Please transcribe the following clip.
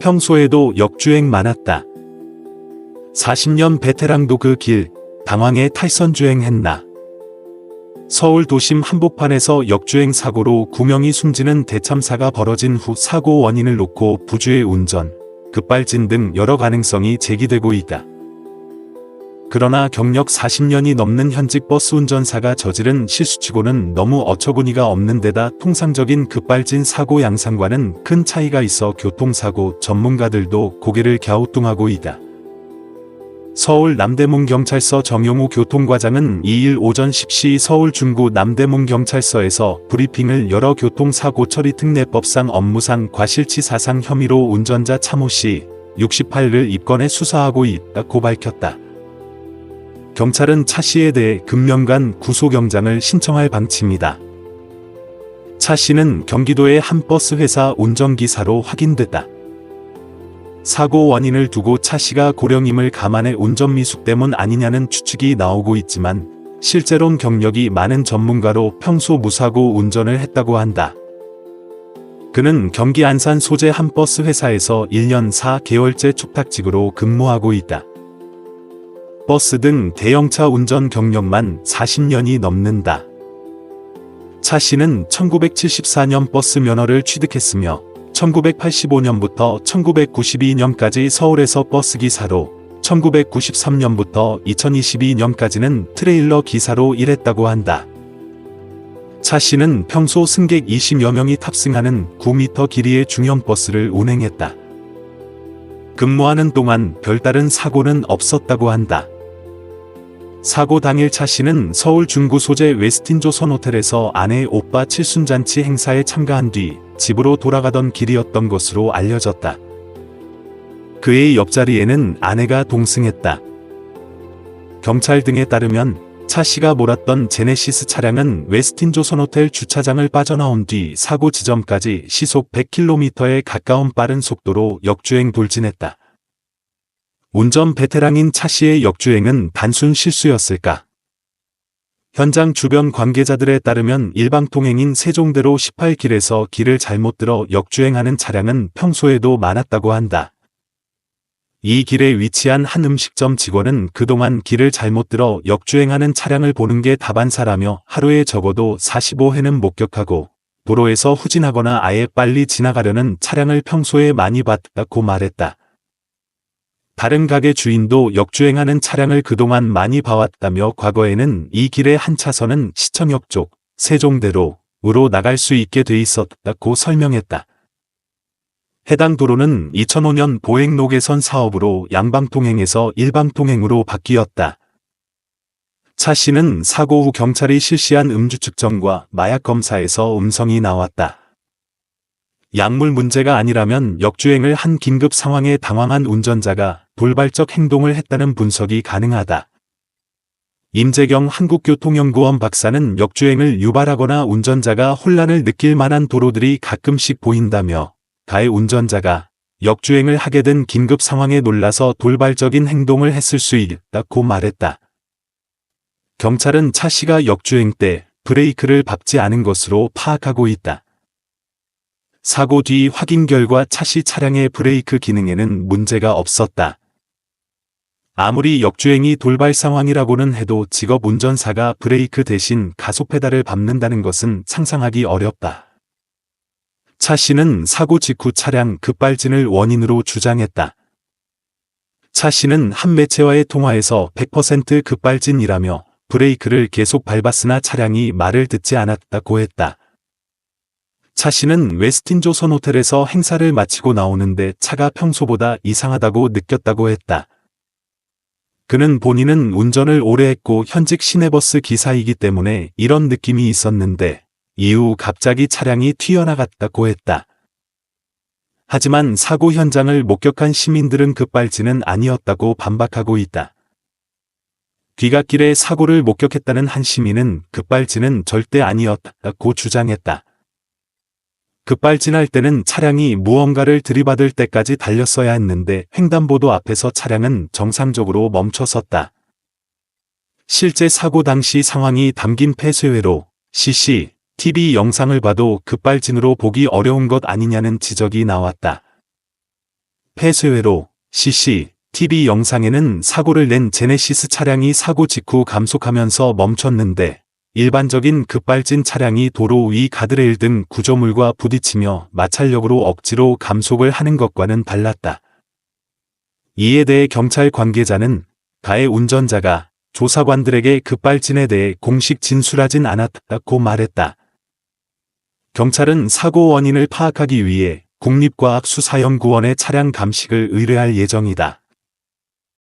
평소에도 역주행 많았다. 40년 베테랑도 그 길, 당황해 탈선주행했나. 서울 도심 한복판에서 역주행 사고로 9명이 숨지는 대참사가 벌어진 후 사고 원인을 놓고 부주의 운전, 급발진 등 여러 가능성이 제기되고 있다. 그러나 경력 40년이 넘는 현직 버스 운전사가 저지른 실수치고는 너무 어처구니가 없는 데다 통상적인 급발진 사고 양상과는 큰 차이가 있어 교통사고 전문가들도 고개를 갸우뚱하고 있다. 서울 남대문경찰서 정용우 교통과장은 2일 오전 10시 서울 중구 남대문경찰서에서 브리핑을 열어 교통사고 처리 특례법상 업무상 과실치사상 혐의로 운전자 차모 씨 68를 입건해 수사하고 있다고 밝혔다. 경찰은 차 씨에 대해 금년간 구속영장을 신청할 방침이다. 차 씨는 경기도의 한 버스 회사 운전기사로 확인됐다. 사고 원인을 두고 차 씨가 고령임을 감안해 운전미숙 때문 아니냐는 추측이 나오고 있지만 실제론 경력이 많은 전문가로 평소 무사고 운전을 했다고 한다. 그는 경기 안산 소재 한 버스 회사에서 1년 4개월째 촉탁직으로 근무하고 있다. 버스 등 대형차 운전 경력만 40년이 넘는다. 차 씨는 1974년 버스 면허를 취득했으며 1985년부터 1992년까지 서울에서 버스 기사로 1993년부터 2022년까지는 트레일러 기사로 일했다고 한다. 차 씨는 평소 승객 20여 명이 탑승하는 9m 길이의 중형 버스를 운행했다. 근무하는 동안 별다른 사고는 없었다고 한다. 사고 당일 차 씨는 서울 중구 소재 웨스틴조선 호텔에서 아내 오빠 칠순잔치 행사에 참가한 뒤 집으로 돌아가던 길이었던 것으로 알려졌다. 그의 옆자리에는 아내가 동승했다. 경찰 등에 따르면 차 씨가 몰았던 제네시스 차량은 웨스틴조선 호텔 주차장을 빠져나온 뒤 사고 지점까지 시속 100km에 가까운 빠른 속도로 역주행 돌진했다. 운전 베테랑인 차 씨의 역주행은 단순 실수였을까? 현장 주변 관계자들에 따르면 일방통행인 세종대로 18길에서 길을 잘못 들어 역주행하는 차량은 평소에도 많았다고 한다. 이 길에 위치한 한 음식점 직원은 그동안 길을 잘못 들어 역주행하는 차량을 보는 게 다반사라며 하루에 적어도 45회는 목격하고 도로에서 후진하거나 아예 빨리 지나가려는 차량을 평소에 많이 봤다고 말했다. 다른 가게 주인도 역주행하는 차량을 그동안 많이 봐왔다며 과거에는 이 길의 한 차선은 시청역 쪽 세종대로로 나갈 수 있게 돼 있었다고 설명했다. 해당 도로는 2005년 보행로 개선 사업으로 양방통행에서 일방통행으로 바뀌었다. 차 씨는 사고 후 경찰이 실시한 음주 측정과 마약 검사에서 음성이 나왔다. 약물 문제가 아니라면 역주행을 한 긴급 상황에 당황한 운전자가 돌발적 행동을 했다는 분석이 가능하다. 임재경 한국교통연구원 박사는 역주행을 유발하거나 운전자가 혼란을 느낄 만한 도로들이 가끔씩 보인다며 가해 운전자가 역주행을 하게 된 긴급 상황에 놀라서 돌발적인 행동을 했을 수 있다고 말했다. 경찰은 차 씨가 역주행 때 브레이크를 밟지 않은 것으로 파악하고 있다. 사고 뒤 확인 결과 차 씨 차량의 브레이크 기능에는 문제가 없었다. 아무리 역주행이 돌발 상황이라고는 해도 직업 운전사가 브레이크 대신 가속 페달을 밟는다는 것은 상상하기 어렵다. 차 씨는 사고 직후 차량 급발진을 원인으로 주장했다. 차 씨는 한 매체와의 통화에서 100% 급발진이라며 브레이크를 계속 밟았으나 차량이 말을 듣지 않았다고 했다. 차 씨는 웨스틴조선 호텔에서 행사를 마치고 나오는데 차가 평소보다 이상하다고 느꼈다고 했다. 그는 본인은 운전을 오래 했고 현직 시내버스 기사이기 때문에 이런 느낌이 있었는데 이후 갑자기 차량이 튀어나갔다고 했다. 하지만 사고 현장을 목격한 시민들은 급발진은 아니었다고 반박하고 있다. 귀갓길에 사고를 목격했다는 한 시민은 급발진은 절대 아니었다고 주장했다. 급발진할 때는 차량이 무언가를 들이받을 때까지 달렸어야 했는데 횡단보도 앞에서 차량은 정상적으로 멈춰섰다. 실제 사고 당시 상황이 담긴 폐쇄회로 CCTV 영상을 봐도 급발진으로 보기 어려운 것 아니냐는 지적이 나왔다. 폐쇄회로 CCTV 영상에는 사고를 낸 제네시스 차량이 사고 직후 감속하면서 멈췄는데 일반적인 급발진 차량이 도로 위 가드레일 등 구조물과 부딪히며 마찰력으로 억지로 감속을 하는 것과는 달랐다. 이에 대해 경찰 관계자는 가해 운전자가 조사관들에게 급발진에 대해 공식 진술하진 않았다고 말했다. 경찰은 사고 원인을 파악하기 위해 국립과학수사연구원에 차량 감식을 의뢰할 예정이다.